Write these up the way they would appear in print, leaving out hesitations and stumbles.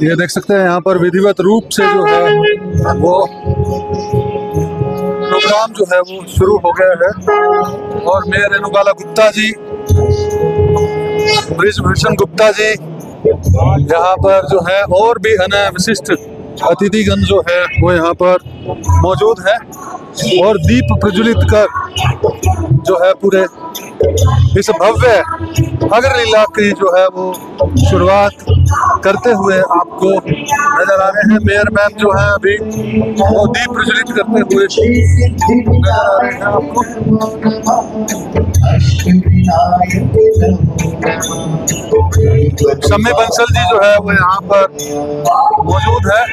ये देख सकते हैं यहाँ पर विधिवत रूप से जो है वो प्रोग्राम जो है वो शुरू हो गया है। और मेयर रेणुबाला गुप्ता जी, बृजभूषण गुप्ता जी यहाँ पर जो है, और भी अन्य विशिष्ट अतिथिगण जो है वो यहाँ पर मौजूद है और दीप प्रज्वलित कर जो है पूरे इस भव्य अगर लीला की जो है वो शुरुआत करते हुए आपको नजर आ रहे हैं। मेयर मैम जो है अभी वो दीप प्रज्वलित करते हुए नजर आ रहे हैं आपको। शम्मी बंसल जी जो है वो यहाँ पर मौजूद है,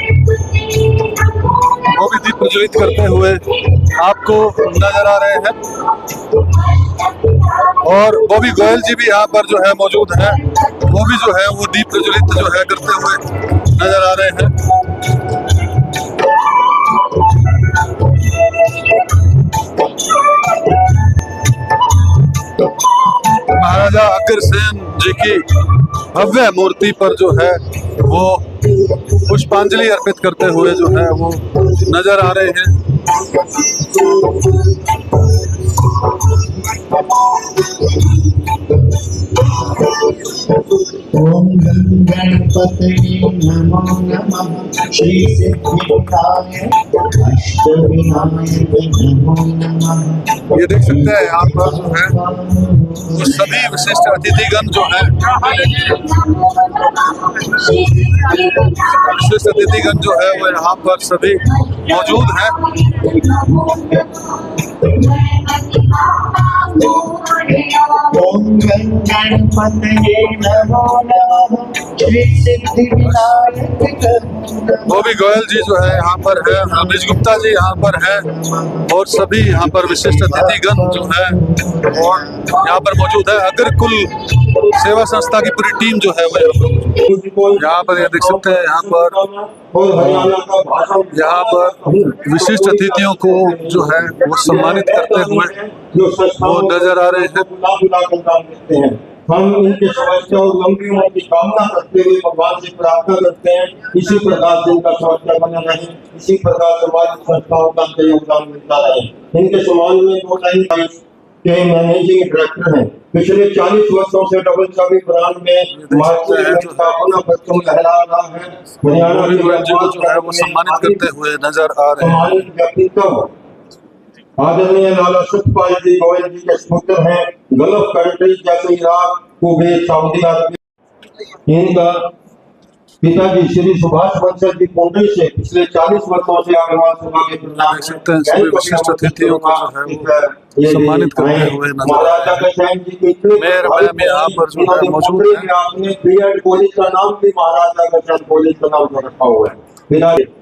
वो भी दीप प्रज्वलित करते हुए आपको नजर आ रहे हैं। और बॉबी गोयल जी भी यहाँ पर जो है मौजूद है, वो भी जो है वो दीप प्रज्वलित जो है करते हुए नजर आ रहे हैं। महाराजा अग्रसेन जी की भव्य मूर्ति पर जो है वो पुष्पांजलि अर्पित करते हुए जो है वो नजर आ रहे हैं। ओम गणपते नमो नमः श्री सिद्धिविनायक अष्टविनायक नमो नमः। ये देख सकते हैं यहाँ पर जो है वो सभी विशिष्ट अतिथिगण जो है, विशिष्ट अतिथिगण जो है वो यहाँ पर सभी मौजूद हैं। ओम गणपते नमो नमः श्री सिद्धिविनायक। बॉबी गोयल जी जो है यहाँ पर है, ब्रिज गुप्ता जी यहाँ पर है और सभी यहाँ पर विशिष्ट अतिथिगण जो है और यहाँ पर मौजूद है। अग्रकुल सेवा संस्था की पूरी टीम जो है वो यहाँ पर ये देख सकते हैं। यहाँ पर विशिष्ट अतिथियों को जो है वो सम्मानित करते हुए वो नजर आ रहे हैं। हम इनके समस्या और लंबी उम्र की कामना करते हुए भगवान से प्रार्थना करते हैं इसी प्रकार से इनका समस्या बना रहे, इसी प्रकार समाज संस्थाओं का योगदान मिलता रहे। इनके समाज में 2 टाइम के मैनेजिंग डायरेक्टर हैं। पिछले 40 वर्षों से डबल चाबी ब्रांड में स्थापना बच्चों लहरा रहा है। हरियाणा जो है वो सम्मानित करते हुए नजर आ रहे हैं। व्यक्तित्व आदरणीय लाला सतपाल जी गोयल जी के पुत्र हैं। गल्फ कंट्री जैसे इराक, कुवैत, सऊदी अरब। इनका पिताजी श्री सुभाष बंसल जी पुणे से पिछले 40 वर्षों से अग्रवाल सभा के प्रधान हैं। सभी विशिष्ट अतिथियों को जो है वो सम्मानित करते हुए नजर आ रहे हैं। मेयर मैम यहाँ पर जो है मौजूद है। आपने बीएड कॉलेज का नाम भी महाराजा अग्रसेन कॉलेज का नाम रखा हुआ है।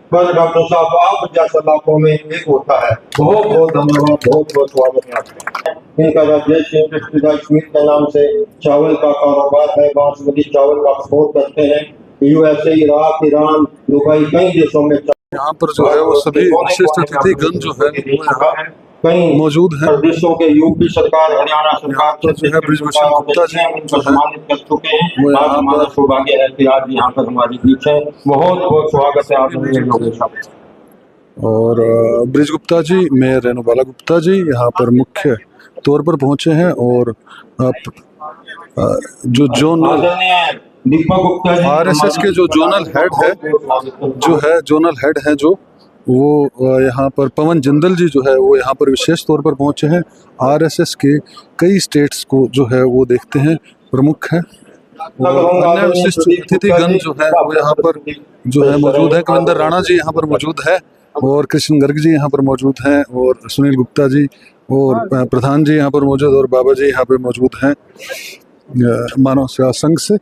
पर डॉक्टर साहब आप जैसा लाखों में एक होता है। बहुत बहुत धन्यवाद, बहुत बहुत स्वागत है आपका। इनका राजेश स्वीट के नाम से चावल का कारोबार है। बासमती चावल का एक्सपोर्ट करते हैं यूएसए, इराक, ईरान, दुबई, कई देशों में। यहाँ पर जो है वो सभी विशिष्ट अतिथिगण जो है वो यहाँ कई मौजूद है। प्रदेशों के यूपी सरकार, हरियाणा सरकार जो है बृजभूषण गुप्ता जी उनको सम्मानित कर चुके हैं। आज हमारा सौभाग्य है कि आज यहाँ पर हमारी बीच है। बहुत बहुत स्वागत है आप। और ब्रिज गुप्ता जी, मेयर रेणुबाला गुप्ता जी यहाँ पर मुख्य तौर पर पहुंचे हैं और जो जोनल आरएसएस के जो जोनल हेड है, जोनल हेड है जो वो यहाँ पर पवन जिंदल जी जो है वो यहाँ पर विशेष तौर पर पहुंचे हैं। आरएसएस के कई स्टेट्स को जो है वो देखते हैं, प्रमुख हैं। और अन्य विशिष्ट अतिथिगण जो है वो यहाँ पर जो है मौजूद है। कविंदर राणा जी यहाँ पर मौजूद है और कृष्ण गर्ग जी यहाँ पर मौजूद हैं और सुनील गुप्ता जी और प्रधान जी यहाँ पर मौजूद और बाबा जी यहाँ पर मौजूद हैं मानव सेवा संघ से।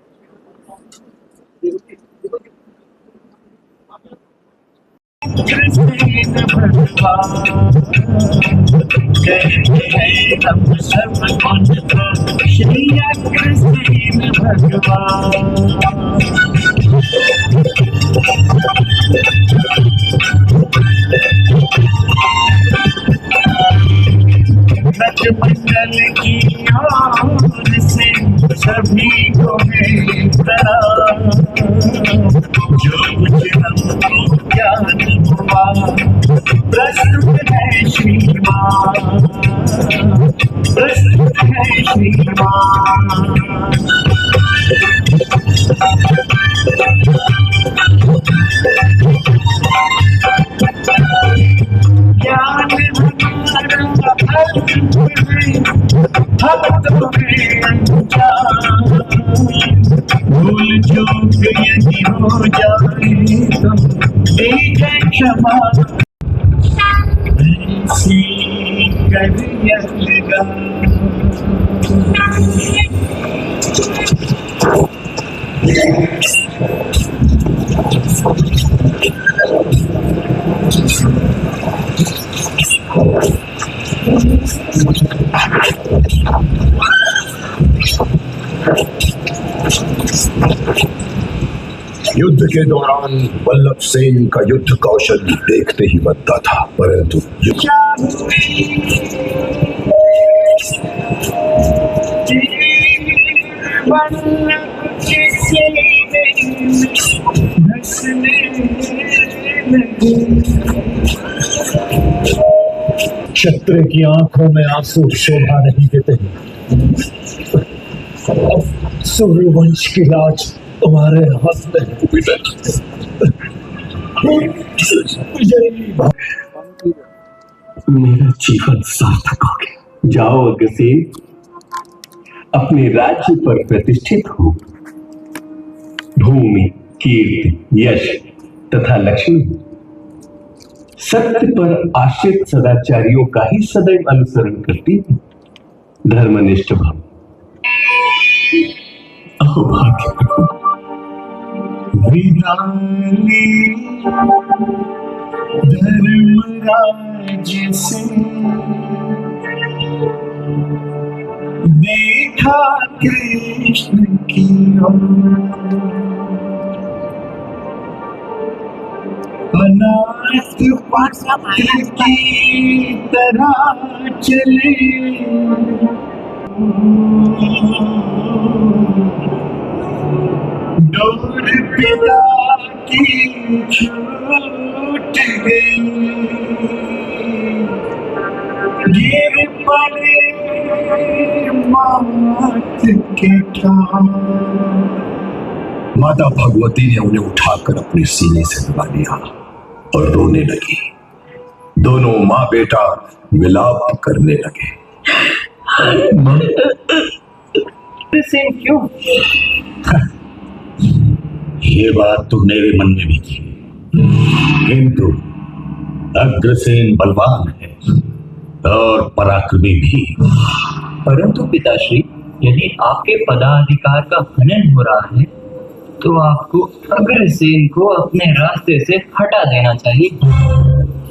मंडल की ओर से सभी को है प्रणाम। जो जय श्रीमान। ज्ञान हमारा भक्तों में अनजान, भूल चूक यदि हो जाए तो दीजिए क्षमा। ऐसी करिया लगा युद्ध के दौरान वल्लभ सेन का युद्ध कौशल देखते ही बनता था, परंतु क्षत्रिय की आंखों में आंसू शोभा नहीं देते। अब सूर्यवंश की लाज तुम्हारे हाथ में है। मेरा जीवन सार्थक हो गया। जाओ अगस्त्य, अपने राज्य पर प्रतिष्ठित हो। भूमि, कीर्ति, यश तथा लक्ष्मी सत्य पर आश्रित सदाचारियों का ही सदैव अनुसरण करती है। धर्मनिष्ठ भव। अहो भाग्य धर्मराज से देखा कृष्ण की अनाथ पत्र की तरह चले, डोर पिता की छूट गई, गिर पड़े मात के ठाम। माता भगवती ने उन्हें उठाकर अपने सीने से दबा लिया और रोने लगी। दोनों माँ बेटा विलाप करने लगे। क्यों? ये बात तो मेरे मन में भी थी, किंतु अग्रसेन बलवान है और पराक्रमी भी। परंतु पिताश्री, यदि आपके पदाधिकार का हनन हो रहा है तो आपको अग्रसेन को अपने रास्ते से हटा देना चाहिए।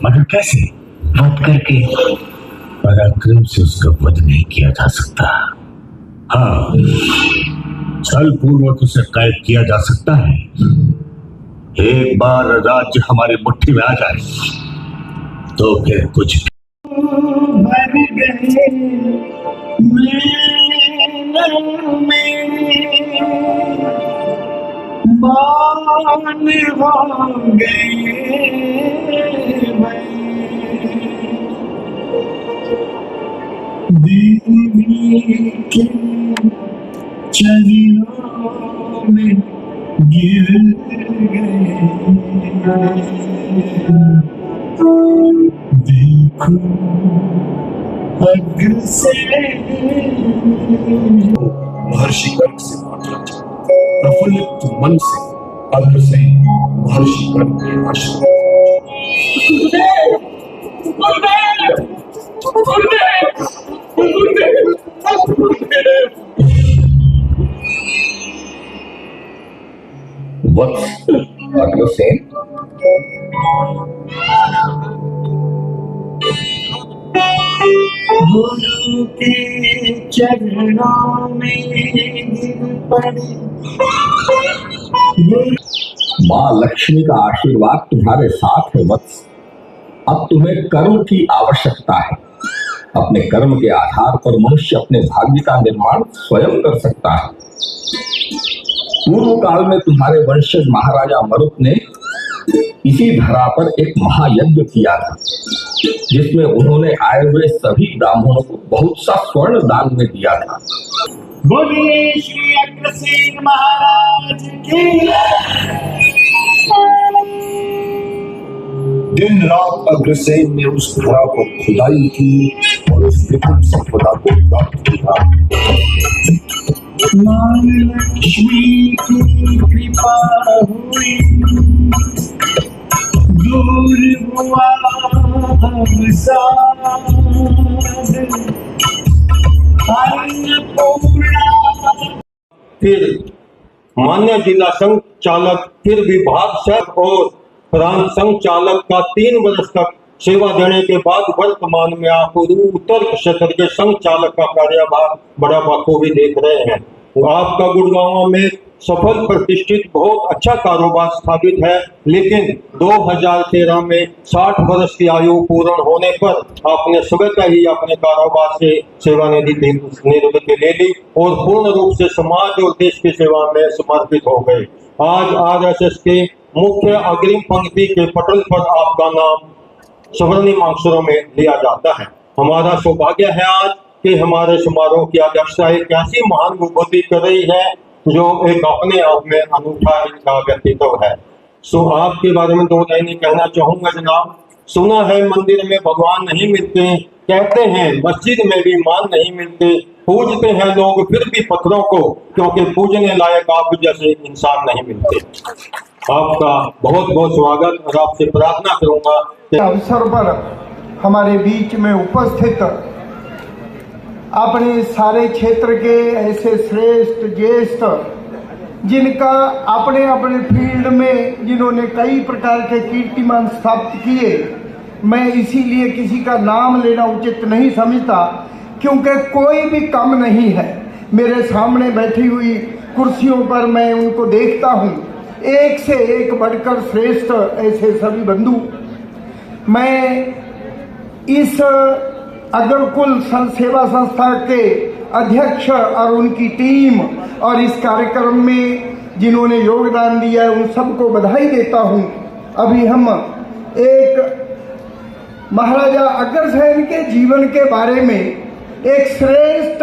मगर कैसे? वध करके। पराक्रम से उसका वध नहीं किया जा सकता। हाँ, छल पूर्वक उसे कैद किया जा सकता है। एक बार राज्य हमारे मुट्ठी में आ जाए तो फिर कुछ भर गए मान हो गए, देवी के चरणों में गिर गए। देखो अग्रसेन महर्षि कर्क से मातला प्रफुल्लित मन से अग्रसेन महर्षि कर्क के आश्रम। वत्स अग्रसेन, गुरु के चरणों में गिर पड़े। माँ लक्ष्मी का आशीर्वाद तुम्हारे साथ है वत्स। अब तुम्हें कर्म की आवश्यकता है। अपने कर्म के आधार पर मनुष्य अपने भाग्य का निर्माण स्वयं कर सकता है। पूर्व काल में तुम्हारे वंशज महाराजा मरुत ने इसी धरा पर एक महायज्ञ किया था। जिसमें उन्होंने आए हुए सभी ब्राह्मणों को बहुत सा स्वर्ण दान में दिया था। बोलिए श्री अग्रसेन महाराज की। दिन रात अग्रसेन ने उस धरा को खुदाई की और उस विपुल संपदा को प्राप्त किया। मां लक्ष्मी की कृपा हुई, दूर हुआ अवसाद, फिर मान्य जिला संचालक, फिर विभाग सर और प्रांत संचालक का 3 वर्ष तक सेवा देने के बाद वर्तमान में आप उत्तर क्षेत्र के संचालक का कार्यभार बड़ा बखूबी देख रहे हैं। आपका गुड़गांव में सफल प्रतिष्ठित बहुत अच्छा कारोबार स्थापित है, लेकिन 2013 में 60 वर्ष की आयु पूर्ण होने पर आपने स्वतः ही अपने कारोबार से सेवानिवृत्ति ले ली और पूर्ण रूप से समाज और देश की सेवा में समर्पित हो गए। आज आरएसएस के मुख्य अग्रिम पंक्ति के पटल पर आपका नाम स्वर्णिम अक्षरों में लिया जाता है। हमारा सौभाग्य है आज कि हमारे समारोह की अध्यक्षता एक ऐसी महान विभूति कर रही है जो एक अपने आप में अनूठा इनका व्यक्तित्व है। सो आपके बारे में 2 लाइनें कहना चाहूंगा जनाब। सुना है मंदिर में भगवान नहीं मिलते, कहते हैं मस्जिद में भी मान नहीं मिलते, पूजते हैं लोग फिर भी पत्थरों को, क्योंकि पूजने लायक आप जैसे इंसान नहीं मिलते। आपका बहुत बहुत स्वागत और आपसे प्रार्थना करूंगा अवसर पर हमारे बीच में उपस्थित अपने सारे क्षेत्र के ऐसे श्रेष्ठ ज्येष्ठ जिनका अपने अपने फील्ड में जिन्होंने कई प्रकार के कीर्तिमान स्थापित किए, मैं इसीलिए किसी का नाम लेना उचित नहीं समझता, क्योंकि कोई भी कम नहीं है। मेरे सामने बैठी हुई कुर्सियों पर मैं उनको देखता हूँ, एक से एक बढ़कर श्रेष्ठ ऐसे सभी बंधु। मैं इस अग्रकुल सेवा संस्था के अध्यक्ष और उनकी टीम और इस कार्यक्रम में जिन्होंने योगदान दिया है उन सबको बधाई देता हूं। अभी हम एक महाराजा अग्रसेन के जीवन के बारे में एक श्रेष्ठ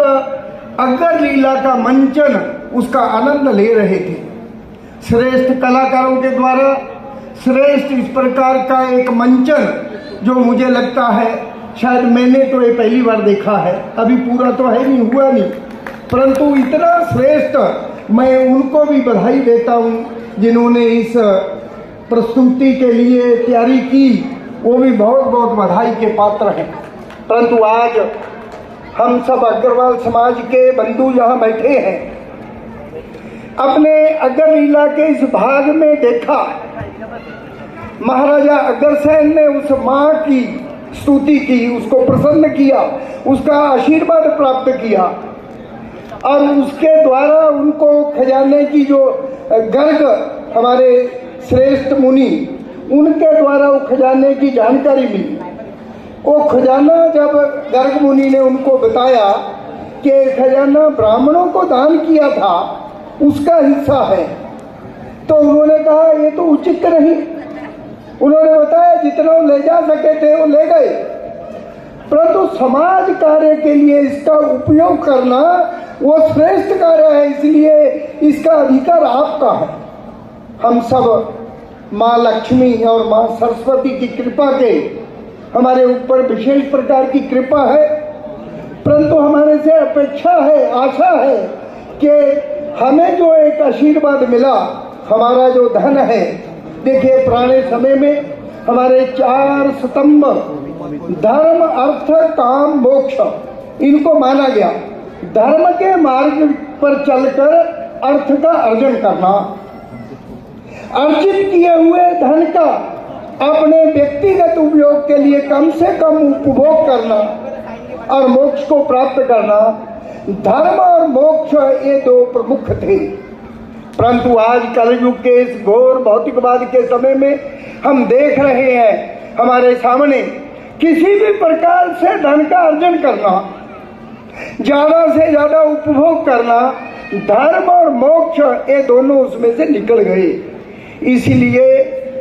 अग्र लीला का मंचन उसका आनंद ले रहे थे। श्रेष्ठ कलाकारों के द्वारा श्रेष्ठ इस प्रकार का एक मंचन जो मुझे लगता है शायद मैंने तो ये पहली बार देखा है, अभी पूरा तो है नहीं, हुआ नहीं, परंतु इतना श्रेष्ठ मैं उनको भी बधाई देता हूँ जिन्होंने इस प्रस्तुति के लिए तैयारी की, वो भी बहुत बहुत बधाई के पात्र हैं। परंतु आज हम सब अग्रवाल समाज के बंधु यहाँ बैठे हैं, अपने अग्र लीला के इस भाग में देखा महाराजा अग्रसेन ने उस माँ की स्तुति की, उसको प्रसन्न किया, उसका आशीर्वाद प्राप्त किया और उसके द्वारा उनको खजाने की जो गर्ग हमारे श्रेष्ठ मुनि उनके द्वारा वो खजाने की जानकारी मिली। वो खजाना जब गर्ग मुनि ने उनको बताया कि खजाना ब्राह्मणों को दान किया था, उसका हिस्सा है, तो उन्होंने कहा ये तो उचित नहीं। उन्होंने बताया जितना वो ले जा सके थे वो ले गए, परंतु समाज कार्य के लिए इसका उपयोग करना वो श्रेष्ठ कार्य है, इसलिए इसका अधिकार आपका है। हम सब माँ लक्ष्मी और माँ सरस्वती की कृपा के हमारे ऊपर विशेष प्रकार की कृपा है, परंतु हमारे से अपेक्षा है, आशा है कि हमें जो एक आशीर्वाद मिला, हमारा जो धन है, देखिए पुराने समय में हमारे 4 स्तंभ धर्म अर्थ काम मोक्ष इनको माना गया। धर्म के मार्ग पर चलकर अर्थ का अर्जन करना, अर्जित किए हुए धन का अपने व्यक्तिगत उपयोग के लिए कम से कम उपभोग करना और मोक्ष को प्राप्त करना। धर्म और मोक्ष ये 2 प्रमुख थे, परंतु आज कलयुग के इस घोर भौतिकवाद के समय में हम देख रहे हैं हमारे सामने किसी भी प्रकार से धन का अर्जन करना, ज्यादा से ज्यादा उपभोग करना, धर्म और मोक्ष ये दोनों उसमें से निकल गए। इसीलिए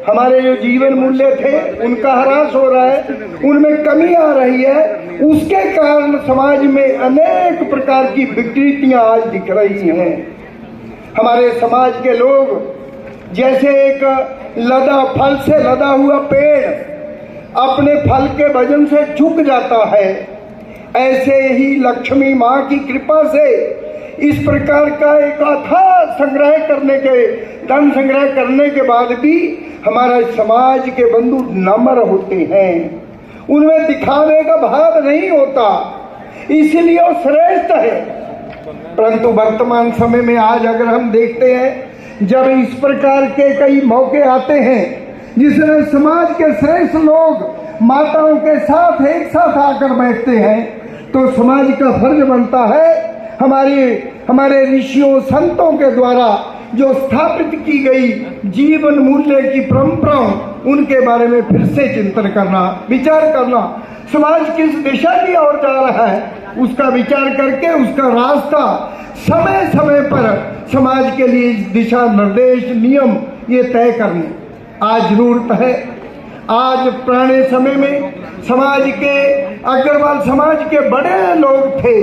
हमारे जो जीवन मूल्य थे उनका ह्रास हो रहा है, उनमें कमी आ रही है। उसके कारण समाज में अनेक प्रकार की विकृतियां आज दिख रही हैं। हमारे समाज के लोग जैसे एक फल से लदा हुआ पेड़ अपने फल के वजन से झुक जाता है, ऐसे ही लक्ष्मी माँ की कृपा से इस प्रकार का एक अथाह धन संग्रह करने के बाद भी हमारा समाज के बंधु नम्र होते हैं, उनमें दिखावे का भाव नहीं होता, इसलिए वो श्रेष्ठ है। परंतु वर्तमान समय में आज अगर हम देखते हैं, जब इस प्रकार के कई मौके आते हैं जिसमें समाज के श्रेष्ठ लोग माताओं के साथ एक साथ आकर बैठते हैं, तो समाज का फर्ज बनता है हमारे ऋषियों संतों के द्वारा जो स्थापित की गई जीवन मूल्य की परंपराओं, उनके बारे में फिर से चिंतन करना, विचार करना। समाज किस दिशा की ओर जा रहा है उसका विचार करके उसका रास्ता समय समय पर समाज के लिए दिशा निर्देश नियम ये तय करने आज जरूरत है। आज पुराने समय में समाज के अग्रवाल समाज के बड़े लोग थे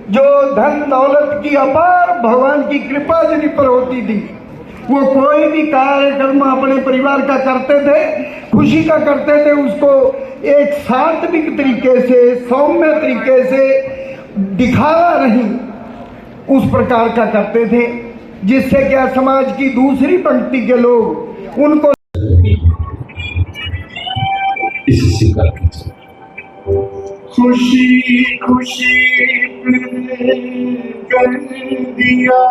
जो धन दौलत की अपार भगवान की कृपा जिन पर होती थी, वो कोई भी कार्यक्रम अपने परिवार का करते थे, खुशी का करते थे, उसको एक सात्विक तरीके से, सौम्य तरीके से, दिखावा नहीं उस प्रकार का करते थे, जिससे क्या समाज की दूसरी पंक्ति के लोग उनको खुशी खुशी कर दिया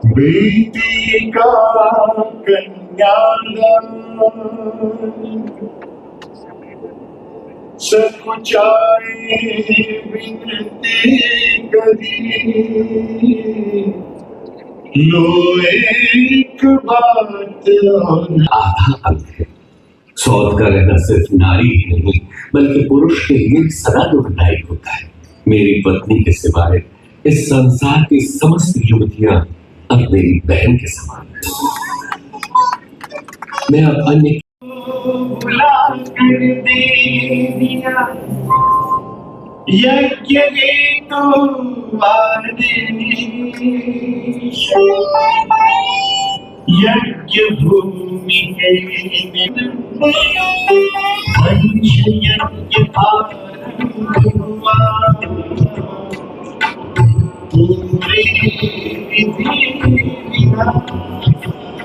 बेटी का कन्यादान, सकुचाए विनती करी, लो एक बात आधा अंग है। सौत का रहना सिर्फ नारी ही नहीं बल्कि पुरुष के लिए सदा दुखदायी होता है। मेरी पत्नी के सिवाय इस संसार की समस्त युवतियां अब मेरी बहन के समान हैं। मैं अब अन्य भुला कर दे दिया यज्ञ तो यज्ञ भूमि के यज्ञ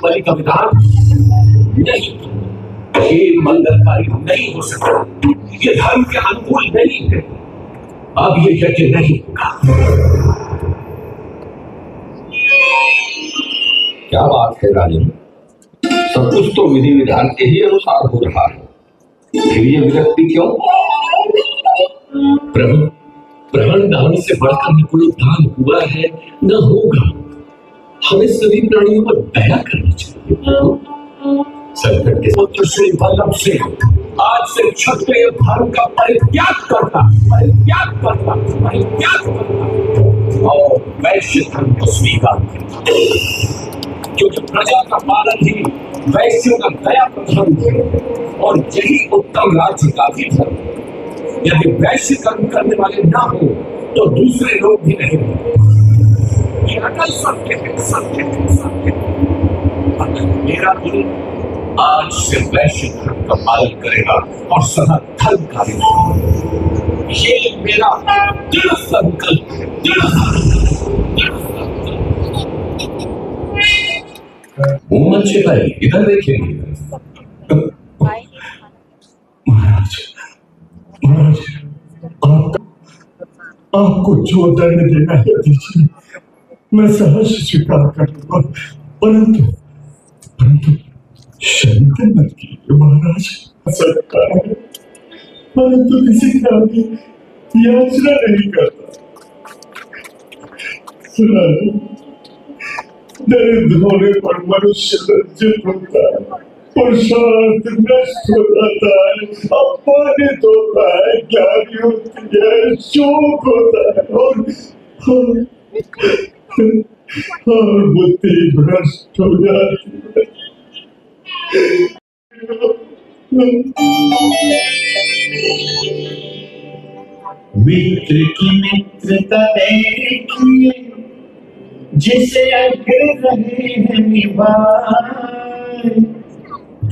बलि का विधान नहीं, ये मंगलकारी नहीं हो सकता, ये धर्म के अनुकूल नहीं है। अब ये यज्ञ नहीं होगा। क्या बात है राजन, सब कुछ तो विधि विधान के ही अनुसार हो रहा है, फिर ये विरक्ति क्यों? प्रभु, प्राण दान से बढ़कर न कोई दान हुआ है न होगा। हमें सभी प्राणियों पर दया करनी चाहिए। संकट के पुत्र श्री वल्लभ से आज से क्षत्रिय धर्म का परित्याग करता और वैश्य धर्म को स्वीकार करता, क्योंकि प्रजा का पालन ही वैश्यों का दया प्रथम है और यही उत्तम राज्य का भी धर्म। यदि वैश्य कर्म करने वाले ना हो तो दूसरे लोग भी नहीं होंगे। ये अटल सत्य है, सत्य है, सत्य है। अगर मेरा गुरु आज से वैश्य धर्म का पालन करेगा और सदा धर्म कार्य करेगा, ये मेरा दृढ़ संकल्प है, दृढ़ संकल्प। मोहम्मद शिपाही इधर देखिए। महाराज, महाराज, आपको जो दंड देना है दीजिए, मैं सहर्ष स्वीकार करूंगा, परंतु परंतु शंकर मत कीजिए महाराज। सरकार है, परंतु किसी का भी याचना नहीं करता। दरिद्र होने पर मनुष्य लज्जित होता है, पुरुषार्थ नष्ट हो जाता है, अपमानित होता है, ज्ञानी होती है, शोक होता है और और बुद्धि भ्रष्ट हो जाती है। मित्र की मित्रता देखिए, जिसे अगर रहे हैं निभाए,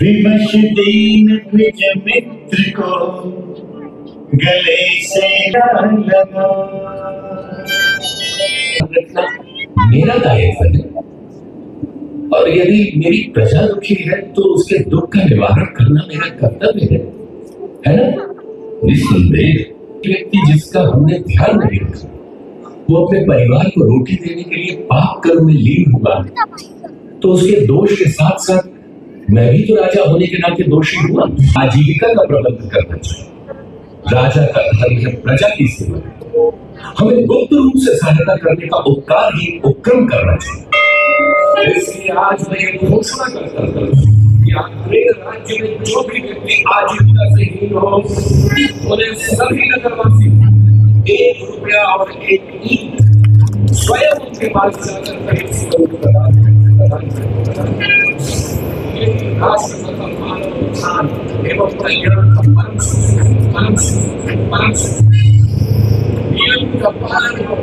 विवश दीन द्विज मित्र को गले से लगा। मेरा दायित्व है, और यदि मेरी प्रजा दुखी है तो उसके दुख का निवारण करना मेरा कर्तव्य है ना? निस्संदेह व्यक्ति जिसका हमने ध्यान नहीं रखा, वो अपने परिवार को रोटी देने के लिए पाप कर्म में लीन हुआ, तो उसके दोष के साथ साथ मैं भी तो राजा होने के नाते दोषी हुआ। आजीविका का प्रबंध करना चाहिए। राजा का धर्म है प्रजा की सेवा। हमें गुप्त रूप से सहायता करने का उपकार ही उपक्रम करना चाहिए। इसलिए आज मैं ये घोषणा करता हूं कि अंग्रेज राज्य में जो भी व्यक्ति आजीविका से हीन हो, उन्हें सभी नगरवासी 1 रुपया और 1 ईंट स्वयं उनके पास जाकर खरीद राष्ट्र तथा मानव उत्थान एवं कल्याण का नियम का पालन हो।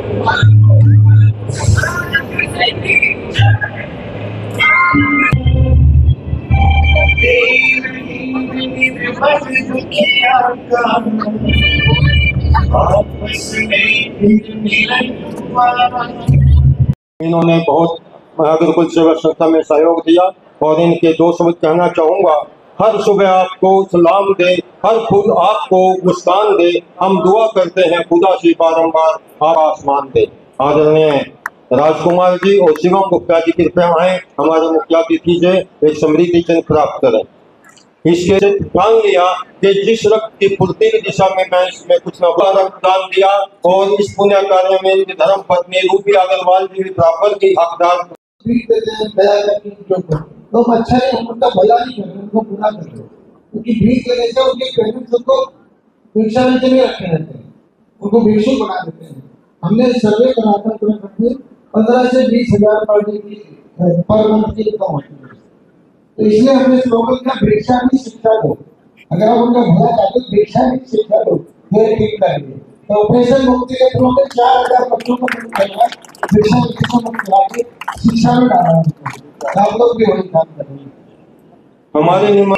इन्होंने बहुत गुरुकुल सेवा संस्था में सहयोग दिया और इनके 2 शब्द कहना चाहूंगा। हर सुबह आपको सलाम दे, हर फूल आपको मुस्कान दे, हम दुआ करते हैं खुदा से बारंबार आप आसमान दे। आदरणीय राजकुमार जी और शिवम गुप्ता जी कृपया आए, हमारे मुखिया तिथि से एक समृद्धि चिन्ह प्राप्त करें। इसके ठान लिया कि जिस रक्त की पूर्ति की दिशा में मैं इसमें कुछ न रक्तदान दिया, और इस पुण्य कार्य में इनकी धर्म पत्नी रूपी अग्रवाल जी भी बराबर की हकदार। तो अच्छा है, हम उनका भला नहीं कर रहे, उनको बुरा कर रहे, क्योंकि भीख लेने से उनके पेरेंट्स उनको भिक्षा में रखे रहते हैं, उनको भिक्षुक बना देते हैं। हमने सर्वे कराकर तुरंत 15 से 20 हजार पर मंथ की इनकम होती है। तो इसलिए हमने स्लोगन का भिक्षा भी शिक्षा दो। अगर आप उनका भला चाहते हो भिक्षा भी शिक्षा दो, फिर ठीक करेंगे। तो ऑपरेशन मुक्ति के थ्रू में 4000 बच्चों को भिक्षा मुक्त करा के शिक्षा में डाला है। आप लोग भी वही काम कर रहे हैं। हमारी टीम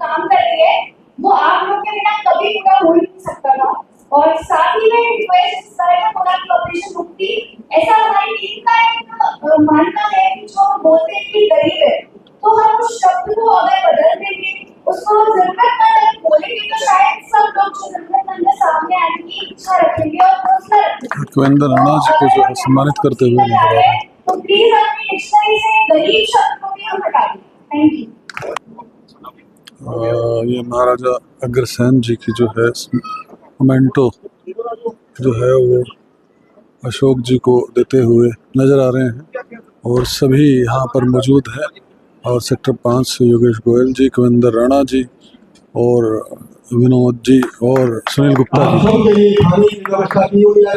काम कर रही है, वो आप लोग के बिना कभी पूरा हो नहीं सकता था। और साथ ही में रिक्वेस्ट इस तरह का होना कि ऑपरेशन मुक्ति ऐसा हमारी टीम का एक मानना है कि जो बोलते हैं कि गरीब है, तो हम उस शब्द को अगर बदल देंगे, उसको जरूरतमंद बोलेंगे, तो शायद सब लोग जो जरूरतमंद सामने आने की इच्छा रखेंगे और हौसला रखेंगे। कुविंदर राणा जी को जो है सम्मानित करते हुए नजर आ रहे हैं। तो प्लीज अपनी डिक्शनरी से गरीब शब्द को भी हम हटा दें। Thank you. ये महाराजा अग्रसेन जी की जो है मोमेंटो जो है वो अशोक जी को देते हुए नजर आ रहे हैं, और सभी यहाँ पर मौजूद हैं। और सेक्टर 5 से योगेश गोयल जी, कुविंदर राणा जी और विनोद जी और सुनील गुप्ता जी। व्यवस्था की हुई है।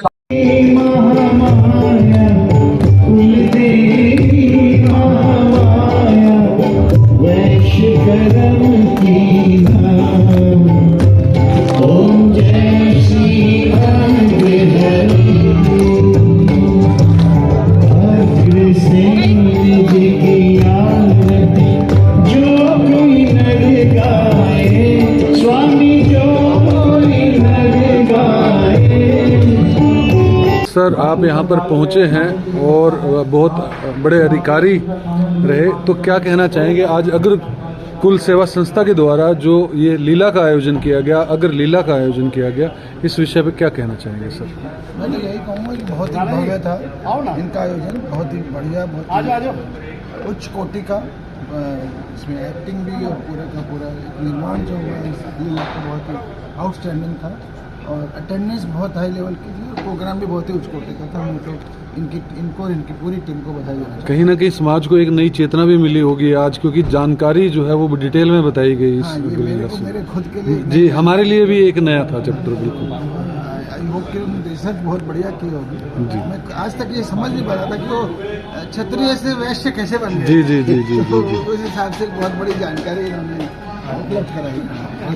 सर, आप यहाँ पर पहुँचे हैं और बहुत बड़े अधिकारी रहे, तो क्या कहना चाहेंगे आज अगर कुल सेवा संस्था के द्वारा जो ये लीला का आयोजन किया गया, अगर लीला का आयोजन किया गया, इस विषय पे क्या कहना चाहेंगे सर? मैं तो यही कहूँगा कि बहुत ही भव्य था इनका आयोजन, बहुत ही बढ़िया, बहुत ही उच्च कोटि का। इसमें एक्टिंग भी और पूरा का पूरा निर्माण जो हुआ इस लीला का बहुत ही आउटस्टैंडिंग था, और अटेंडेंस बहुत हाई लेवल की थी, प्रोग्राम भी बहुत ही उच्च कोटि का था। मैं तो इनकी पूरी टीम को बधाई देना। कहीं ना कहीं समाज को एक नई चेतना भी मिली होगी आज, क्योंकि जानकारी जो है वो डिटेल में बताई गई। हाँ, ये मेरे खुद के लिए जी, हमारे लिए भी एक नया था चैप्टर। बिल्कुल, आई होप उसके रिसर्च बहुत बढ़िया की होगी। मैं आज तक ये समझ नहीं पा रहा था कि वो क्षत्रिय से वैश्य कैसे बन गए। जी। तो उस हिसाब से बहुत बड़ी जानकारी इन्होंने उपलब्ध कराई।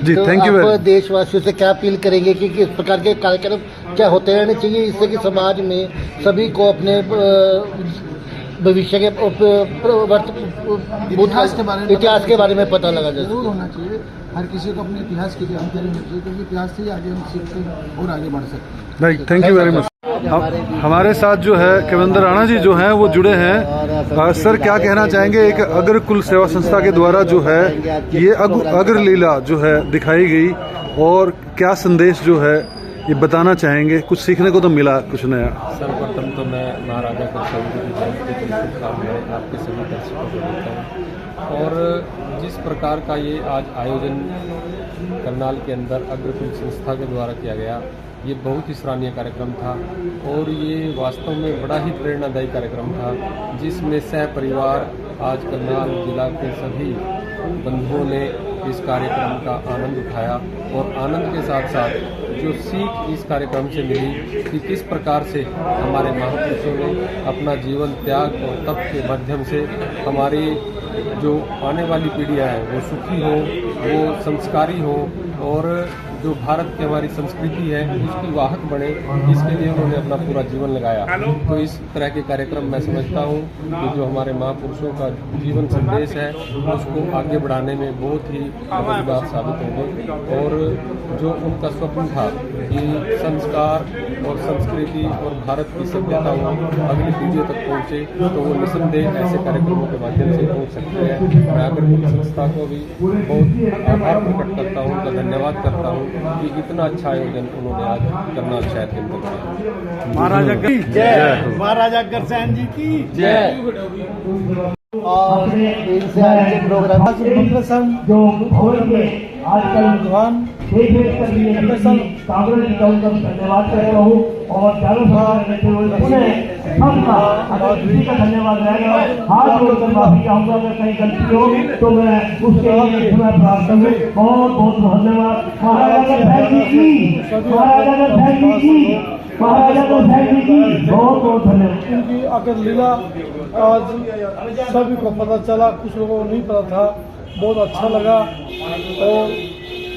जी, थैंक यू। आप देशवासियों से क्या अपील करेंगे कि किस प्रकार के कार्यक्रम क्या होते रहने चाहिए, इससे कि समाज में सभी को अपने भविष्य के इतिहास के बारे में पता लगा जाए? जरूर होना चाहिए, हर किसी को अपने इतिहास की जानकारी होनी चाहिए, क्योंकि इतिहास से ही आगे हम सीखते हैं और आगे बढ़ सकते हैं। Right, thank you very much. हमारे साथ जो है केवंदर राणा जी जो हैं वो जुड़े हैं। सर, क्या कहना चाहेंगे? एक अग्र कुल सेवा संस्था के द्वारा जो है ये अग्र लीला जो है दिखाई गई, और क्या संदेश जो है ये बताना चाहेंगे? कुछ सीखने को तो मिला, कुछ नया। सर्वप्रथम तो मैं महाराजा कृष्ण की जयंती की शुभकामनाएं आपके सभी दर्शकों को देता हूँ। और जिस प्रकार का ये आज आयोजन करनाल के अंदर अग्रकुल संस्था के द्वारा किया गया, ये बहुत ही सराहनीय कार्यक्रम था और ये वास्तव में बड़ा ही प्रेरणादायी कार्यक्रम था, जिसमें सह परिवार आज करनाल जिला के सभी बंधुओं ने इस कार्यक्रम का आनंद उठाया। और आनंद के साथ साथ जो सीख इस कार्यक्रम से मिली कि किस प्रकार से हमारे महापुरुषों ने अपना जीवन त्याग और तप के माध्यम से हमारी जो आने वाली पीढ़ियाँ हैं वो सुखी हो, वो संस्कारी हो, और जो भारत की हमारी संस्कृति है उसकी वाहक बने, इसके लिए उन्होंने अपना पूरा जीवन लगाया। तो इस तरह के कार्यक्रम मैं समझता हूँ कि जो हमारे महापुरुषों का जीवन संदेश है उसको आगे बढ़ाने में बहुत ही मददगार साबित होंगे। और जो उनका स्वप्न था कि संस्कार और संस्कृति और भारत की सभ्यता अगली पीढ़ियों तक पहुँचे, तो वो निसंदेह ऐसे कार्यक्रमों के माध्यम से पहुँच सकते हैं। मैं अग्रकुल संस्था को भी बहुत आभार प्रकट करता हूँ, उनका धन्यवाद करता हूँ कि इतना अच्छा आयोजन उन्होंने आज करनाल शहर के अंदर किया। महाराजा की जय, महाराजा अग्रसेन जी की जय। और इनसे आज प्रोग्राम जो भवन में आजकल भगवान कांग्रेस का धन्यवाद करता हूँ और का धन्यवाद रहेगा। हाथ जोड़कर माफी चाहूंगा अगर कहीं गलती हो तो मैं उसके लिए प्रार्थना में बहुत बहुत धन्यवाद। महाराजा बहुत बहुत धन्यवाद। इनकी अगर लीला आज सभी को पता चला, कुछ लोगों को नहीं पता था, बहुत अच्छा लगा। और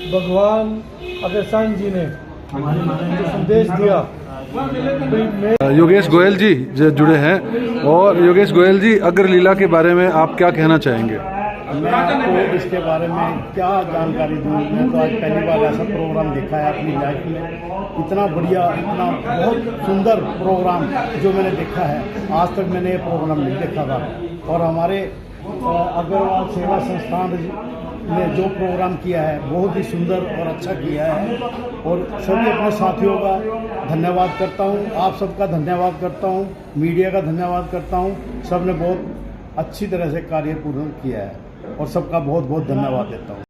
भगवान अग्रसेन जी ने जो संदेश दिया। योगेश गोयल जी जुड़े हैं, और योगेश गोयल जी, अग्र लीला के बारे में आप क्या कहना चाहेंगे? मैं आपको इसके बारे में क्या जानकारी दूँ? मैं तो आज पहली बार ऐसा प्रोग्राम देखा है अपनी लाइफ में। इतना बढ़िया, इतना बहुत सुंदर प्रोग्राम जो मैंने देखा है, आज तक मैंने ये प्रोग्राम नहीं देखा था। और हमारे अग्रवाल सेवा संस्थान ने जो प्रोग्राम किया है बहुत ही सुंदर और अच्छा किया है। और सभी अपने साथियों का धन्यवाद करता हूँ, आप सबका धन्यवाद करता हूँ, मीडिया का धन्यवाद करता हूँ। सब ने बहुत अच्छी तरह से कार्य पूर्ण किया है और सबका बहुत बहुत धन्यवाद देता हूँ।